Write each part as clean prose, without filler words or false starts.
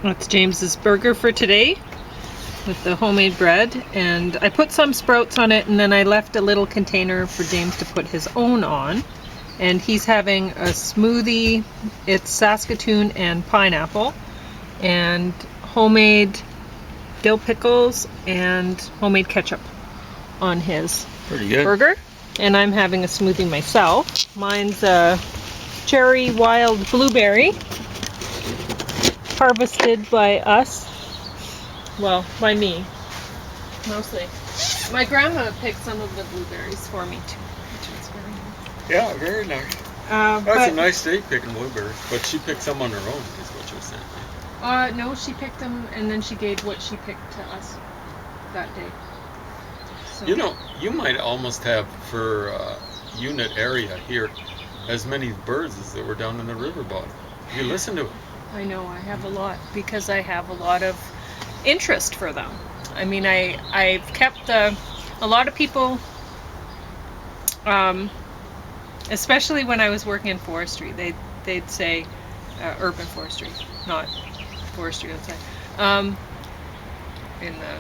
That's James's burger for today with the homemade bread, and I put some sprouts on it, and then I left a little container for James to put his own on. And he's having a smoothie. It's Saskatoon and pineapple, and homemade dill pickles and homemade ketchup on his Pretty good. burger. And I'm having a smoothie myself. Mine's a cherry wild blueberry, harvested by us. Well, by me, mostly. My grandma picked some of the blueberries for me too, which is very nice. Yeah, very nice. That's a nice day picking blueberries, but she picked some on her own, is what you're saying. No, she picked them, and then she gave what she picked to us that day. So. You know, you might almost have, for unit area here, as many birds as there were down in the river bottom. You listen to it. I know, I have a lot, because I have a lot of interest for them. I mean, I've kept a lot of people, especially when I was working in forestry, they'd say urban forestry, not forestry outside, in the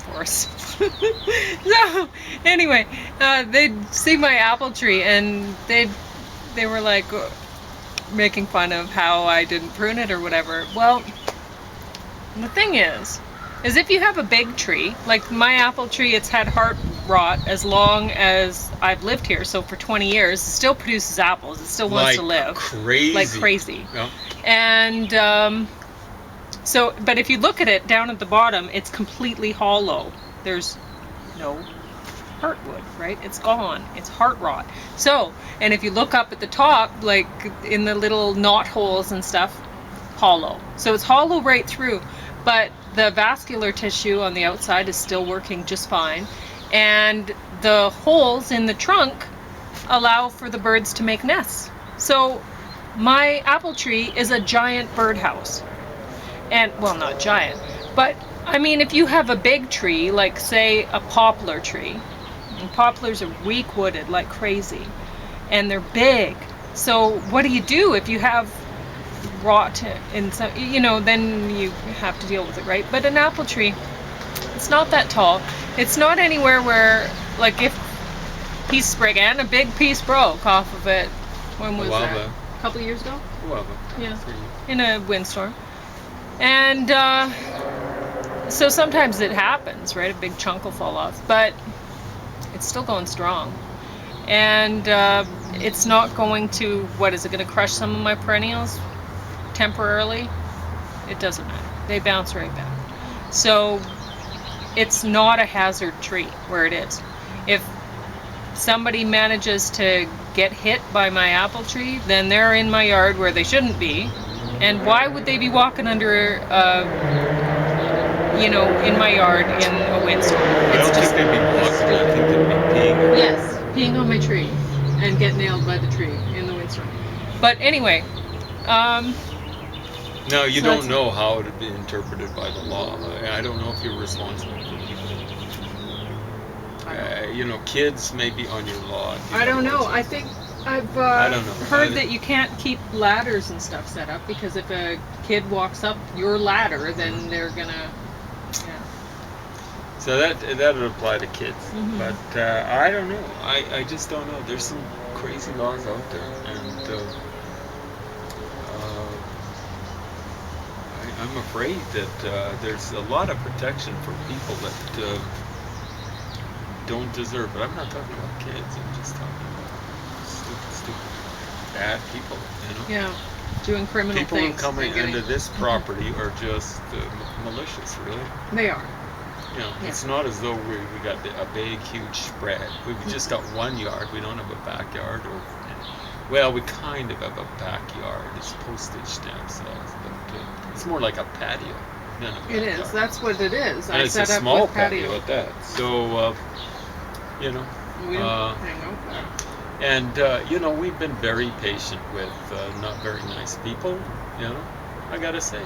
forest. So anyway, they'd see my apple tree, and they were like making fun of how I didn't prune it or whatever. Well, the thing is if you have a big tree, like my apple tree, it's had heart rot as long as I've lived here, so for 20 years, it still produces apples. It still wants to live. Like crazy. Yeah. And so, but if you look at it down at the bottom, it's completely hollow. There's no heartwood, right? It's gone. It's heart rot. So, and if you look up at the top, like in the little knot holes and stuff, hollow. So it's hollow right through, but the vascular tissue on the outside is still working just fine, and the holes in the trunk allow for the birds to make nests. So my apple tree is a giant birdhouse. And, well, not giant, but I mean, if you have a big tree, like say a poplar tree, and poplars are weak wooded like crazy, and they're big. So what do you do if you have rot in some, then you have to deal with it, right? But an apple tree, it's not that tall. It's not anywhere where, like, if piece sprig, and a big piece broke off of it. When was that? A couple of years ago? Yeah. In a windstorm. And so sometimes it happens, right? A big chunk will fall off, but it's still going strong. And it's not going to, what is it going to crush some of my perennials temporarily? It doesn't matter. They bounce right back. So it's not a hazard tree where it is. If somebody manages to get hit by my apple tree, then they're in my yard where they shouldn't be. And why would they be walking under, in my yard in a windstorm? I don't think they'd be walking. I think they'd be peeing. Yes, peeing on my tree and get nailed by the tree in the windstorm. But anyway, now you don't know how it would be interpreted by the law. I don't know if you're responsible for people. Kids may be on your law. I don't know. I think I've heard that you can't keep ladders and stuff set up, because if a kid walks up your ladder, then they're gonna. Yeah. So that would apply to kids, Mm-hmm. but I don't know. I just don't know. There's some crazy laws out there, and I'm afraid that there's a lot of protection for people that don't deserve it. I'm not talking about kids. I'm just talking about stupid, bad people. Yeah, doing criminal people things. People who come into this property are just malicious, really. They are. It's not as though we got a big, huge spread. We've just got one yard. We don't have a backyard, we kind of have a backyard. It's postage stamp sales, but it's more like a patio than a backyard. It is. That's what it is. And it's a small patio at that. So, we don't hang out there. And we've been very patient with not very nice people. I gotta say,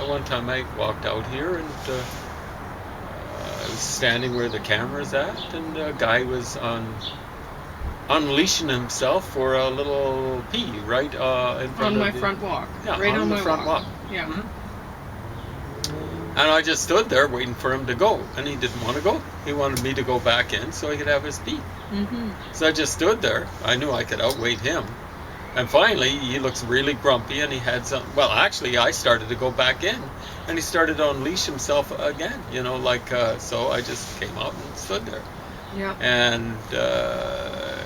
one time I walked out here and I was standing where the camera's at, and a guy was on unleashing himself for a little pee right in front On of my the, front walk. Yeah, right on the my front walk. Yeah. Mhm. And I just stood there waiting for him to go, and he didn't want to go. He wanted me to go back in so he could have his pee. Mm-hmm. So I just stood there. I knew I could outwait him. And finally, he looks really grumpy, and he had some. Well, actually, I started to go back in, and he started to unleash himself again. So I just came out and stood there. Yeah. And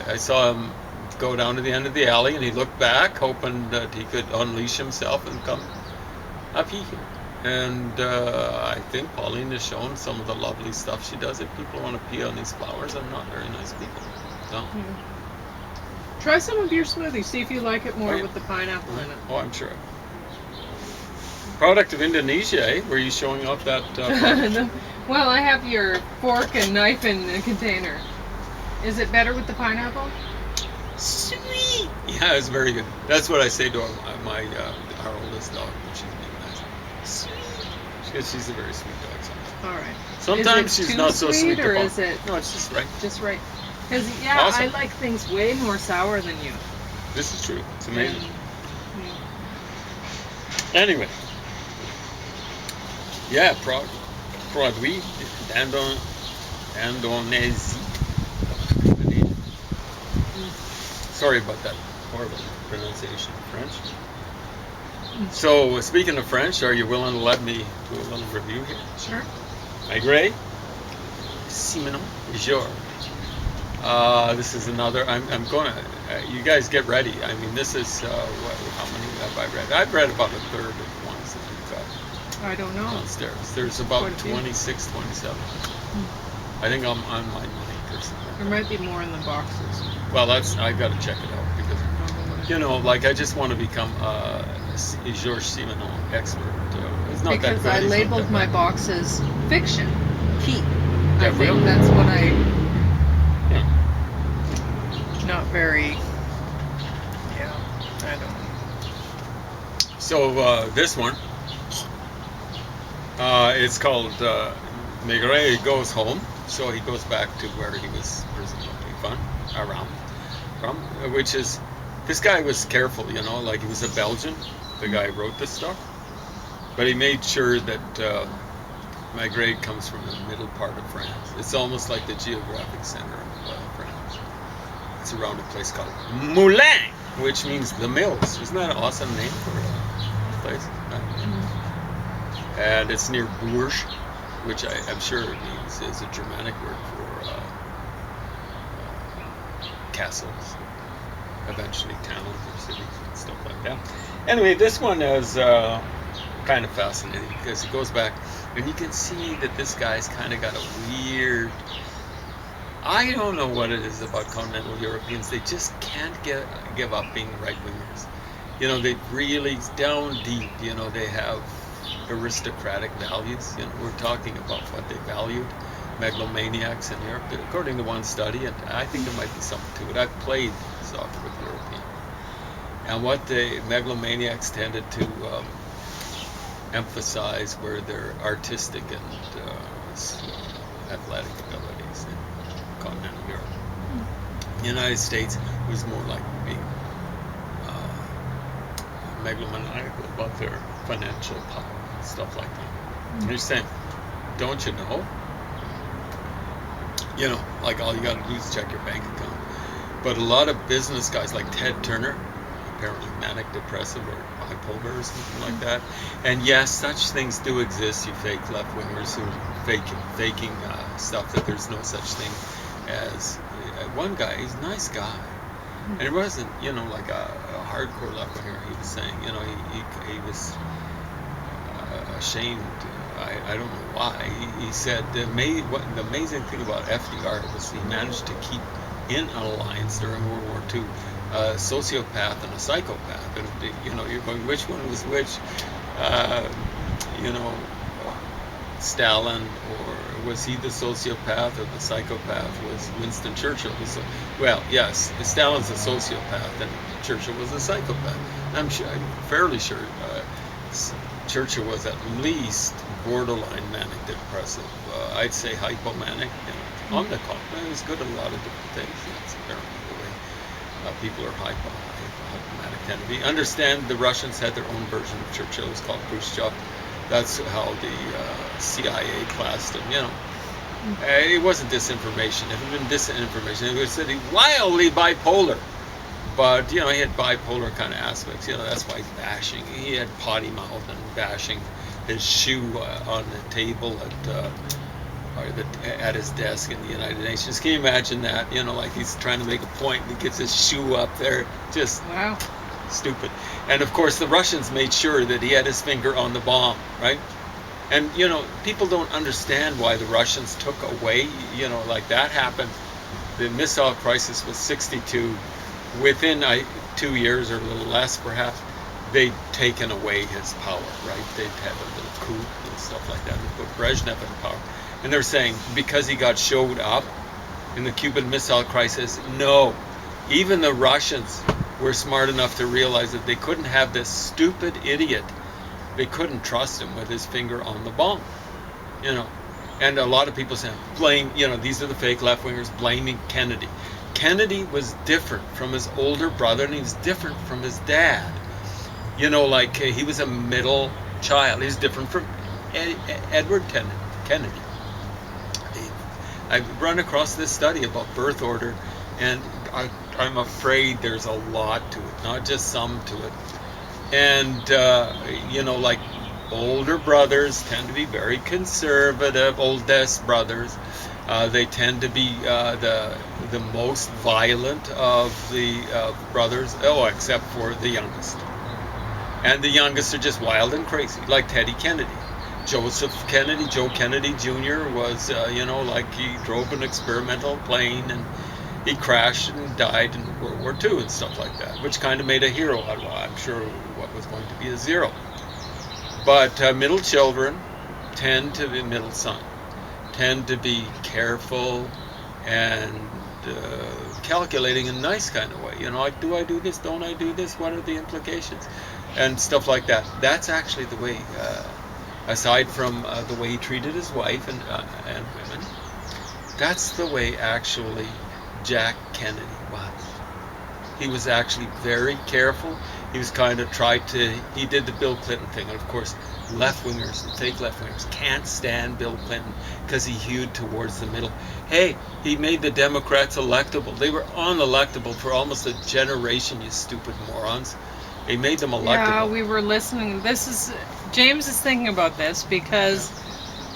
I saw him go down to the end of the alley, and he looked back, hoping that he could unleash himself and come up here. And I think Pauline has shown some of the lovely stuff she does. If people want to pee on these flowers, I'm not very nice people. So. Yeah. Try some of your smoothie. See if you like it more Oh, yeah. with the pineapple in it. Oh, I'm sure. Product of Indonesia, eh? Were you showing off that product? Well, I have your fork and knife in the container. Is it better with the pineapple? Sweet. Yeah, it's very good. That's what I say to our oldest dog when she's being nice. Sweet. She's a very sweet dog. All right. Sometimes is it she's too not so sweet. or is it No, it's just right. just right? Because I Awesome. like things way more sour than you. This is true. It's amazing. And, Anyway. Yeah, produit d'Indonésie. Sorry about that horrible pronunciation of French. So, speaking of French, are you willing to let me do a little review here? Sure. Maigret, Simenon, Jour. This is another. I'm gonna. You guys get ready. I mean, this is how many have I read? I've read about a third of the ones that we've got I don't know. downstairs. There's about Quite a few. 26, 27. I think I'm on my 9th or something. There might be more in the boxes. Well, I got to check it out because I just want to become a Georges Simenon expert. It's not Because that I good. labeled my boxes fiction. Keep. Yeah, I think really? that's what I. Yeah. Not very. Yeah, I don't know. So this one, it's called Maigret Goes Home. So he goes back to where he was presumably from, which is, this guy was careful, he was a Belgian, the guy who wrote this stuff, but he made sure that Maigret comes from the middle part of France. It's almost like the geographic center of France. It's around a place called Moulins, which means the mills. Isn't that an awesome name for a place? And it's near Bourges, which I'm sure it means is a Germanic word for castles, eventually towns or cities and stuff like that. Anyway, this one is kind of fascinating because he goes back and you can see that this guy's kind of got a weird. I don't know what it is about continental Europeans. They just can't give up being right-wingers. They really, down deep, they have aristocratic values. We're talking about what they valued, megalomaniacs in Europe, according to one study, and I think there might be something to it. I've played soccer with Europeans, and what the megalomaniacs tended to emphasize were their artistic and athletic abilities in continental Europe. The United States was more like being megalomaniacal about their financial power and stuff like that. And you're saying, don't you know? Like all you got to do is check your bank account. But a lot of business guys like Ted Turner, apparently manic depressive or bipolar or something like that. And yes, such things do exist. You fake left-wingers who are faking stuff that there's no such thing as. One guy, he's a nice guy. And it wasn't, like a hardcore left-winger. He was saying, he was ashamed. I don't know why. He said the amazing thing about FDR was he managed to keep in an alliance during World War II a sociopath and a psychopath. And, you're going, which one was which? Stalin, or was he the sociopath, or the psychopath was Winston Churchill? Well, yes, Stalin's a sociopath and Churchill was a psychopath. I'm fairly sure Churchill was at least borderline manic depressive. I'd say hypomanic. On the contrary, he was good at a lot of different things. That's apparently the way people are hypomanic tend to be. Understand the Russians had their own version of Churchill. It was called Khrushchev. That's how the CIA classed him. You know, it wasn't disinformation. If it had been disinformation, it would have said he wildly bipolar. But you know, he had bipolar kind of aspects. You know, that's why he's bashing. He had potty mouth and bashing his shoe on the table at his desk in the United Nations. Can you imagine that? You know, like he's trying to make a point and he gets his shoe up there. Just Wow. stupid. And of course, the Russians made sure that he had his finger on the bomb, right? And you know, people don't understand why the Russians took away. You know, like that happened. The missile crisis was 62. Within 2 years or a little less, perhaps, they'd taken away his power, right? They'd had a little coup and stuff like that. They put Brezhnev in power. And they're saying because he got showed up in the Cuban Missile Crisis, no. Even the Russians were smart enough to realize that they couldn't have this stupid idiot. They couldn't trust him with his finger on the bomb, you know. And a lot of people say, blame, you know, these are the fake left-wingers blaming Kennedy. Kennedy was different from his older brother, and he was different from his dad. You know, like he was a middle child. He's different from Edward Kennedy. I've run across this study about birth order, and I'm afraid there's a lot to it, not just some to it. And, you know, like older brothers tend to be very conservative, oldest brothers. They tend to be the most violent of the brothers, except for the youngest. And the youngest are just wild and crazy, like Teddy Kennedy. Joseph Kennedy, Joe Kennedy Jr. was, you know, like he drove an experimental plane and he crashed and died in World War II and stuff like that, which kind of made a hero out of, I'm sure, what was going to be a zero. But middle children middle son, tend to be careful and calculating in a nice kind of way. You know, like, do I do this? Don't I do this? What are the implications? And stuff like that. That's actually the way, aside from the way he treated his wife and women, that's the way actually Jack Kennedy was. He was actually very careful. He was kind of he did the Bill Clinton thing. And of course, left-wingers, fake left-wingers, can't stand Bill Clinton because he hewed towards the middle. Hey, he made the Democrats electable. They were unelectable for almost a generation, you stupid morons. They made them electable. Yeah, we were listening. James is thinking about this because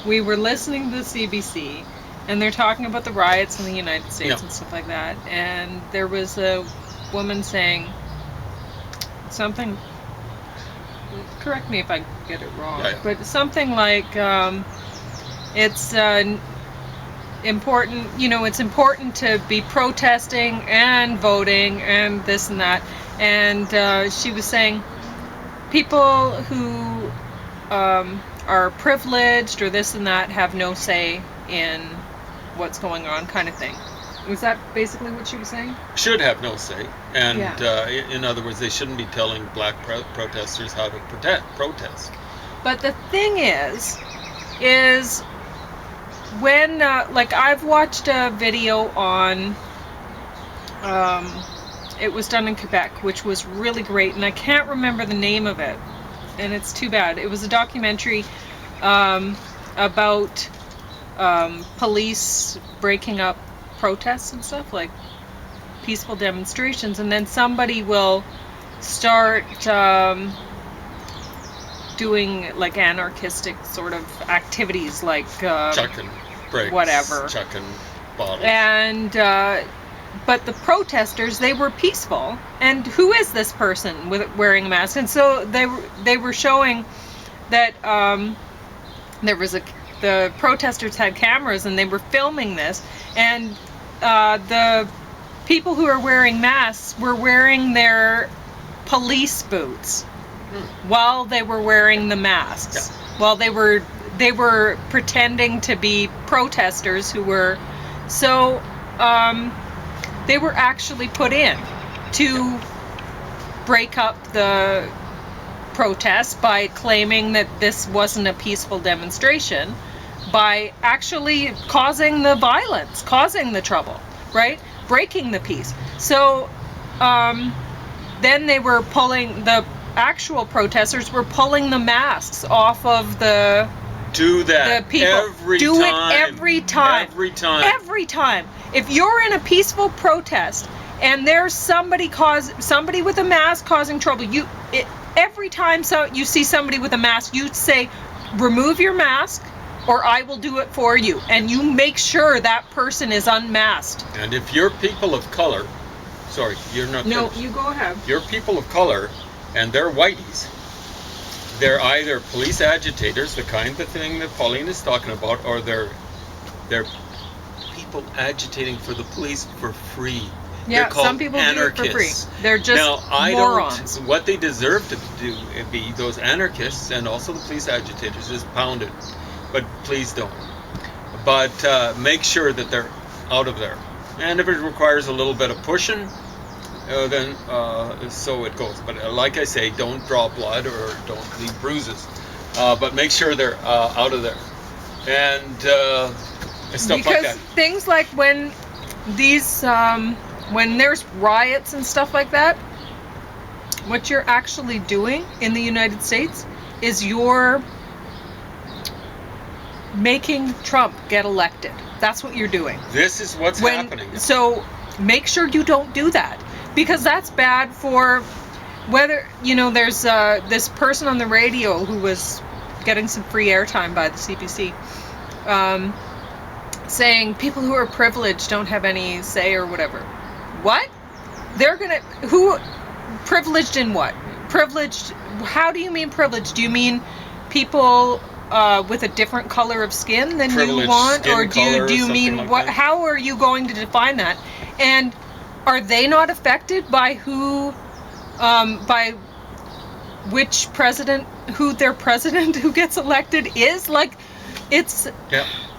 we were listening to the CBC and they're talking about the riots in the United States and stuff like that. And there was a woman saying something, correct me if I get it wrong, but something like it's important, you know, it's important to be protesting and voting and this and that. And she was saying people who are privileged or this and that have no say in what's going on, kind of thing. Was that basically what she was saying? Should have no say. And in other words, they shouldn't be telling black protesters how to protest. But the thing is when, like, I've watched a video on, it was done in Quebec, which was really great, and I can't remember the name of it, and it's too bad. It was a documentary about police breaking up protests and stuff, like peaceful demonstrations, and then somebody will start doing like anarchistic sort of activities, like chucking bricks, whatever, chucking bottles. And but the protesters, they were peaceful. And who is this person wearing a mask? And so they were showing that the protesters had cameras and they were filming this, and the people who are wearing masks were wearing their police boots while they were wearing the masks. While they were pretending to be protesters who were they were actually put in to break up the protest by claiming that this wasn't a peaceful demonstration, by actually causing the violence, causing the trouble, right? Breaking the peace. So then they were pulling, the actual protesters were pulling the masks off of the Do that the people. every Do time. it every time. Every time. Every time. If you're in a peaceful protest and there's somebody with a mask causing trouble, every time you see somebody with a mask, you say, remove your mask or I will do it for you. And you make sure that person is unmasked. And if you're people of color, sorry, you're not. No, finished. you go ahead. You're people of color and they're whiteys. They're either police agitators, the kind of thing that Pauline is talking about, or they're people agitating for the police for free. Yeah, They're called some people anarchists. do it for free. They're just now, I morons. don't. What they deserve to do, be those anarchists and also the police agitators, is pounded. But please don't. But make sure that they're out of there. And if it requires a little bit of pushing, then so it goes. But like I say, don't draw blood or don't leave bruises. But make sure they're out of there. And stuff like that. Things like when these, when there's riots and stuff like that, what you're actually doing in the United States is you're making Trump get elected. That's what you're doing. This is what's happening. So make sure you don't do that, because that's bad for whether, there's this person on the radio who was getting some free airtime by the CBC, saying people who are privileged don't have any say or whatever. What? Privileged in what? Privileged, how do you mean privileged? Do you mean people with a different color of skin than you want, or do you mean like what? that. How are you going to define that? And are they not affected by by which president, who their president who gets elected is? Like, it's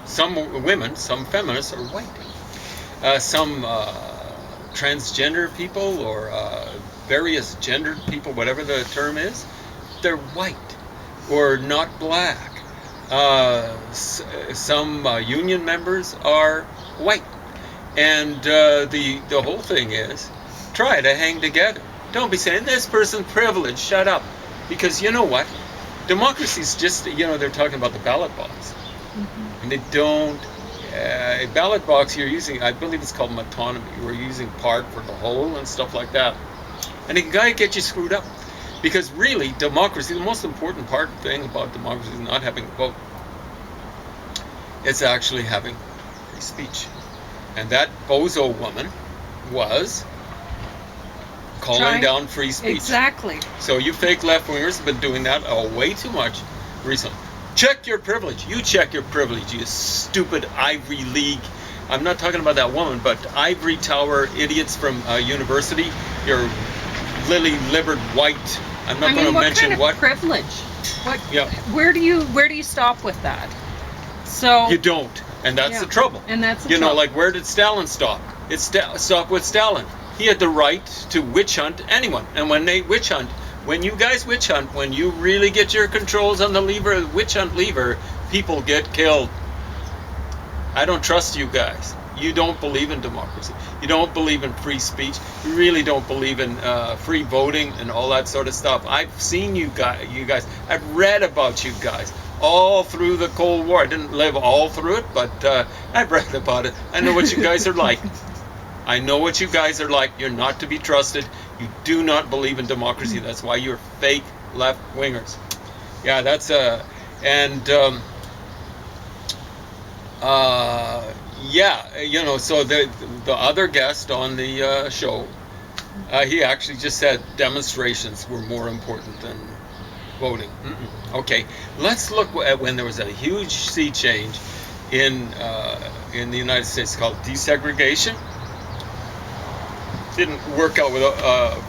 some women, some feminists are white. Some transgender people or various gendered people, whatever the term is, they're white or not black. Some union members are white, and the whole thing is try to hang together. Don't be saying this person's privileged. Shut up, because you know what? Democracy's just they're talking about the ballot box, and they don't. A ballot box you're using, I believe it's called metonymy. We're using part for the whole and stuff like that, and it can get you screwed up. Because really, democracy, the most important thing about democracy is not having a vote. It's actually having free speech. And that bozo woman was calling down free speech. Exactly. So you fake left-wingers have been doing that way too much recently. Check your privilege. You check your privilege, you stupid Ivory League. I'm not talking about that woman, but ivory tower idiots from university. You're lily-livered white. I'm not going to mention what kind of privilege. What? Yeah. Where do you stop with that? So you don't, and that's the trouble. And that's the trouble. Like, where did Stalin stop? It stopped with Stalin. He had the right to witch hunt anyone, and when you guys witch hunt, when you really get your controls on the witch hunt lever, people get killed. I don't trust you guys. You don't believe in democracy. You don't believe in free speech. You really don't believe in free voting and all that sort of stuff. I've seen you guys. I've read about you guys all through the Cold War. I didn't live all through it, but I've read about it. I know what you guys are like. I know what you guys are like. You're not to be trusted. You do not believe in democracy. That's why you're fake left-wingers. Yeah, that's so the other guest on the show, he actually just said demonstrations were more important than voting. Okay, let's look at when there was a huge sea change in the United States called desegregation. Didn't work out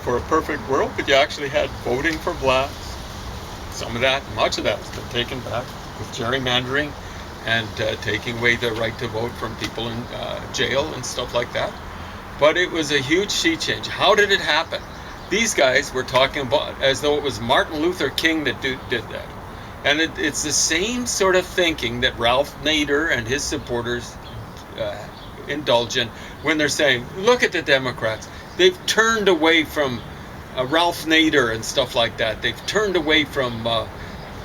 for a perfect world, but you actually had voting for blacks. Much of that has been taken back with gerrymandering and taking away the right to vote from people in jail and stuff like that. But it was a huge sea change. How did it happen? These guys were talking about as though it was Martin Luther King that did that. And it's the same sort of thinking that Ralph Nader and his supporters indulge in when they're saying, look at the Democrats. They've turned away from Ralph Nader and stuff like that. They've turned away from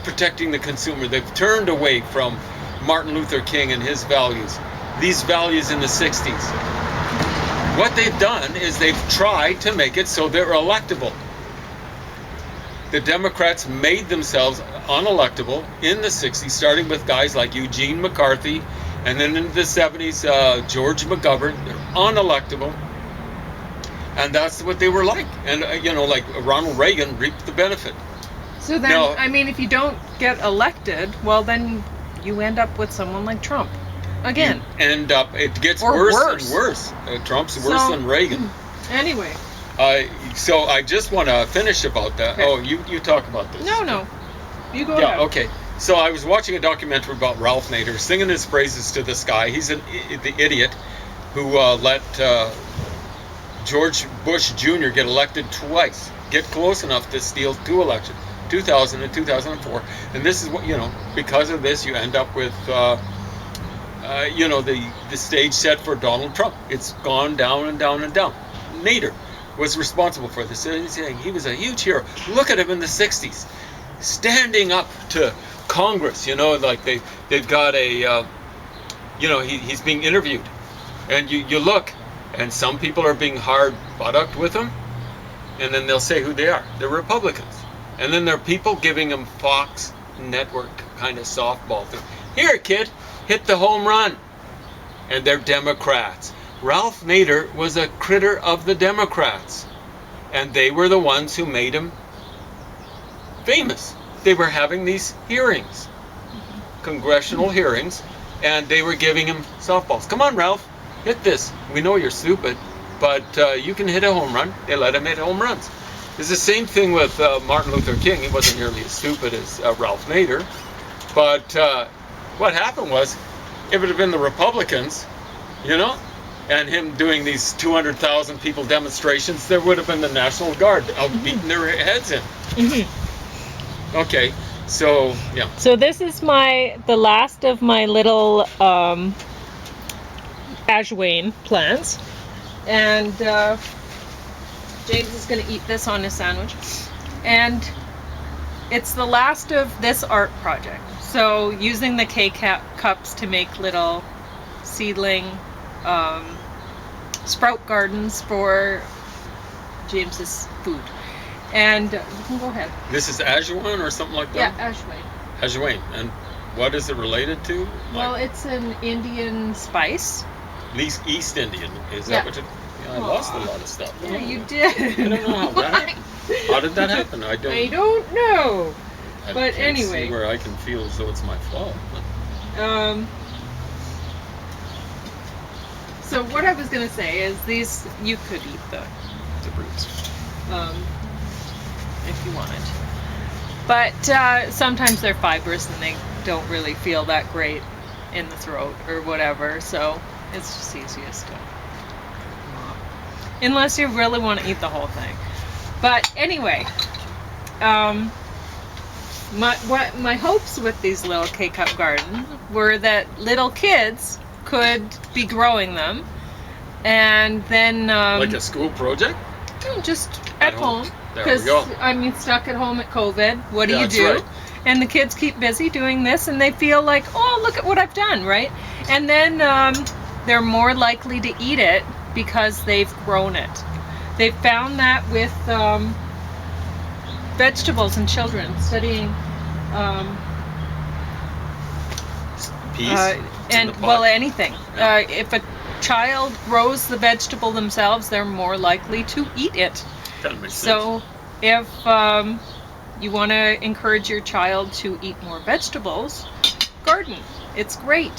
protecting the consumer. They've turned away from Martin Luther King and his values. These values in the 60s. What they've done is they've tried to make it so they're electable. The Democrats made themselves unelectable in the 60s, starting with guys like Eugene McCarthy, and then in the 70s, George McGovern. They're unelectable. And that's what they were like. And, like Ronald Reagan reaped the benefit. So then, Now- I mean, if you don't get elected, well, then you end up with someone like Trump. Again. You end up, it gets Or worse worse. and worse. Trump's worse So- than Reagan. Anyway. So I just want to finish about that. Okay. Oh, you talk about this. No. You go Yeah, ahead. okay. So I was watching a documentary about Ralph Nader singing his praises to the sky. He's the idiot who let George Bush Jr. get elected twice, get close enough to steal 2 elections, 2000 and 2004. And this is what, because of this, you end up with, the stage set for Donald Trump. It's gone down and down and down. Nader was responsible for this. He was a huge hero. Look at him in the 60s, standing up to Congress, like they've got a, he's being interviewed. And you look, and some people are being hard buttocked with him, and then they'll say who they are. They're Republicans. And then there are people giving him Fox Network kind of softball thing. Here, kid, hit the home run. And they're Democrats. Ralph Nader was a critter of the Democrats. And they were the ones who made him famous. They were having these hearings, congressional hearings, and they were giving him softballs. Come on, Ralph, hit this. We know you're stupid, but you can hit a home run. They let him hit home runs. It's the same thing with Martin Luther King. He wasn't nearly as stupid as Ralph Nader. But what happened was, if it had been the Republicans, and him doing these 200,000 people demonstrations, there would have been the National Guard out beating their heads in. Mm-hmm. Okay, so, yeah. So this is the last of my little Ajoane plants. And James is going to eat this on his sandwich. And it's the last of this art project. So using the K-cups to make little seedling sprout gardens for James's food. And you can go ahead. This is Ajoane or something like Yeah, that? Ajoane. Ajoane. And what is it related to? Well, it's an Indian spice. East Indian. Is Yeah. that what I lost a lot of stuff. Yeah, you did. I don't know how that happened. How did that happen? I I don't know. I But can't anyway. see where I can feel as though it's my fault. So what I was gonna say is these you could eat the roots, if you wanted. But sometimes they're fibrous and they don't really feel that great in the throat or whatever. So it's just easiest to, unless you really want to eat the whole thing. But anyway, my hopes with these little K-cup gardens were that little kids could be growing them, and then Like a school project? just at home. There we go. I mean, stuck at home at COVID. What do Yeah, you that's do? right. And the kids keep busy doing this, and they feel like, oh, look at what I've done, right? And then they're more likely to eat it because they've grown it. They've found that with vegetables and children studying. Peas? And well, anything. If a child grows the vegetable themselves, they're more likely to eat it. That makes sense. So if you want to encourage your child to eat more vegetables, garden. It's great.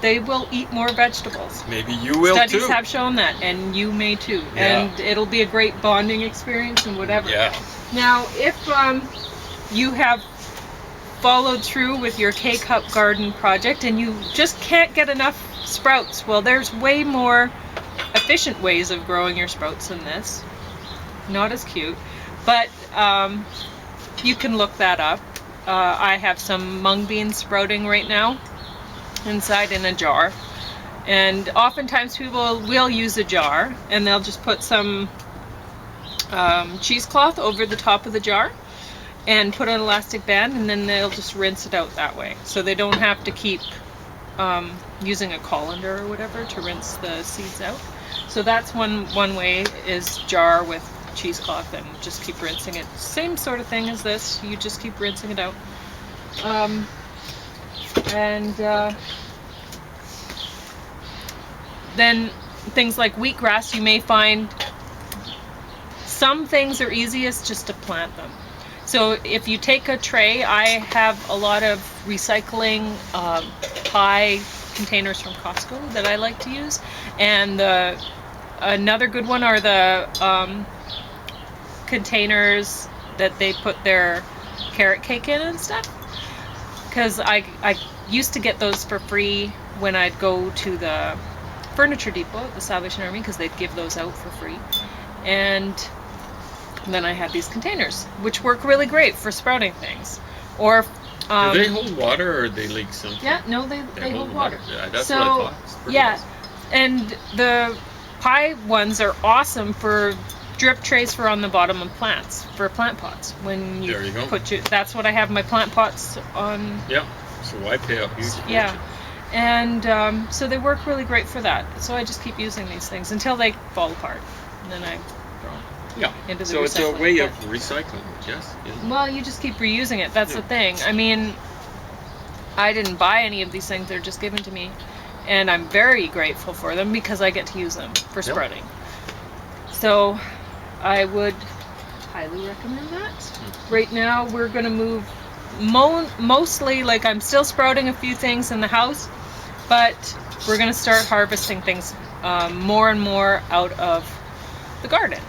They will eat more vegetables. Maybe you will Studies too. have shown that, and you may too. Yeah. And it'll be a great bonding experience and whatever. Yeah. Now, if you have followed through with your K-cup garden project and you just can't get enough sprouts, well, there's way more efficient ways of growing your sprouts than this. Not as cute, but you can look that up. I have some mung beans sprouting right now inside in a jar, and oftentimes people will use a jar and they'll just put some cheesecloth over the top of the jar and put an elastic band, and then they'll just rinse it out that way. So they don't have to keep using a colander or whatever to rinse the seeds out. So that's one way, is jar with cheesecloth and just keep rinsing it. Same sort of thing as this. You just keep rinsing it out. Then things like wheatgrass, you may find some things are easiest just to plant them. So if you take a tray, I have a lot of recycling pie containers from Costco that I like to use, and another good one are the containers that they put their carrot cake in and stuff, because I used to get those for free when I'd go to the Furniture Depot at the Salvation Army, because they'd give those out for free. And then I had these containers, which work really great for sprouting things. Or do they hold water or they leak something? yeah, no, they hold water. Yeah, that's so, what I thought. It's pretty yeah, awesome. and the pie ones are awesome for drip trays for on the bottom of plants, for plant pots. When you, There you go. That's what I have my plant pots on. Yeah. So why pay a huge fortune? Yeah. And so they work really great for that. So I just keep using these things until they fall apart, and then I throw them Yeah. into the So it's a recycling. way of But- recycling, yes? Yeah. well, you just keep reusing it. That's Yeah. the thing. I mean, I didn't buy any of these things. They're just given to me. And I'm very grateful for them because I get to use them for Yeah. sprouting. So I would highly recommend that. Right now we're going to move mostly, like, I'm still sprouting a few things in the house, but we're going to start harvesting things more and more out of the garden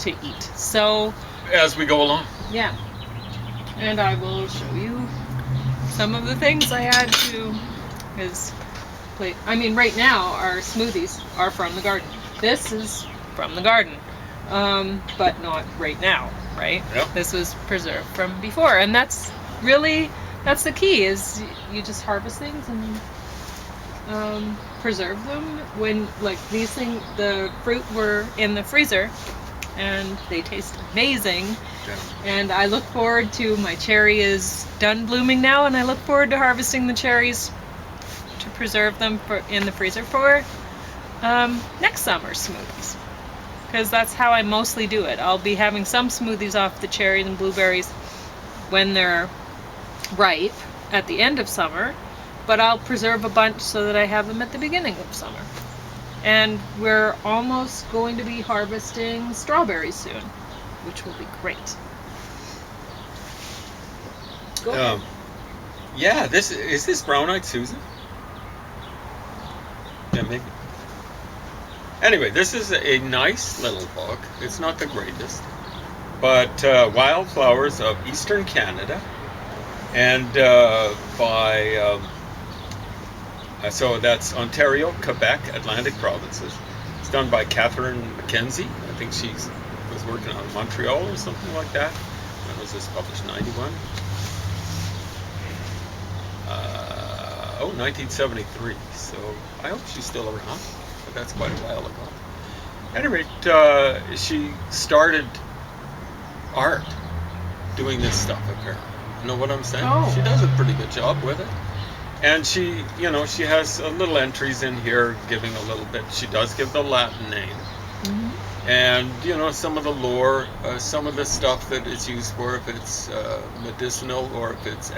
to eat. So As we go along. yeah, and I will show you some of the things I had to, I mean, right now our smoothies are from the garden. This is from the garden, but not right now, right? Yep. This was preserved from before, and that's the key, is you just harvest things and preserve them. When, like, these things, the fruit were in the freezer, and they taste amazing. Yeah. And I look forward to, my cherry is done blooming now, and I look forward to harvesting the cherries to preserve them in the freezer for next summer's smoothies. Because that's how I mostly do it. I'll be having some smoothies off the cherries and blueberries when they're ripe at the end of summer, but I'll preserve a bunch so that I have them at the beginning of summer. And we're almost going to be harvesting strawberries soon, which will be great. Go ahead. Yeah, is this brown-eyed Susan? Yeah, maybe. Anyway, this is a nice little book. It's not the greatest, but Wildflowers of Eastern Canada, and by so that's Ontario, Quebec, Atlantic provinces. It's done by Catherine Mackenzie. I think she was working on Montreal or something like that. When was this published? 91. 1973. So I hope she's still around. But that's quite a while ago. At any rate, she started art doing this stuff apparently. You know what I'm saying? Oh. She does a pretty good job with it. And she, she has little entries in here giving a little bit. She does give the Latin name. Mm-hmm. And, some of the lore, some of the stuff that it's used for, if it's medicinal or if it's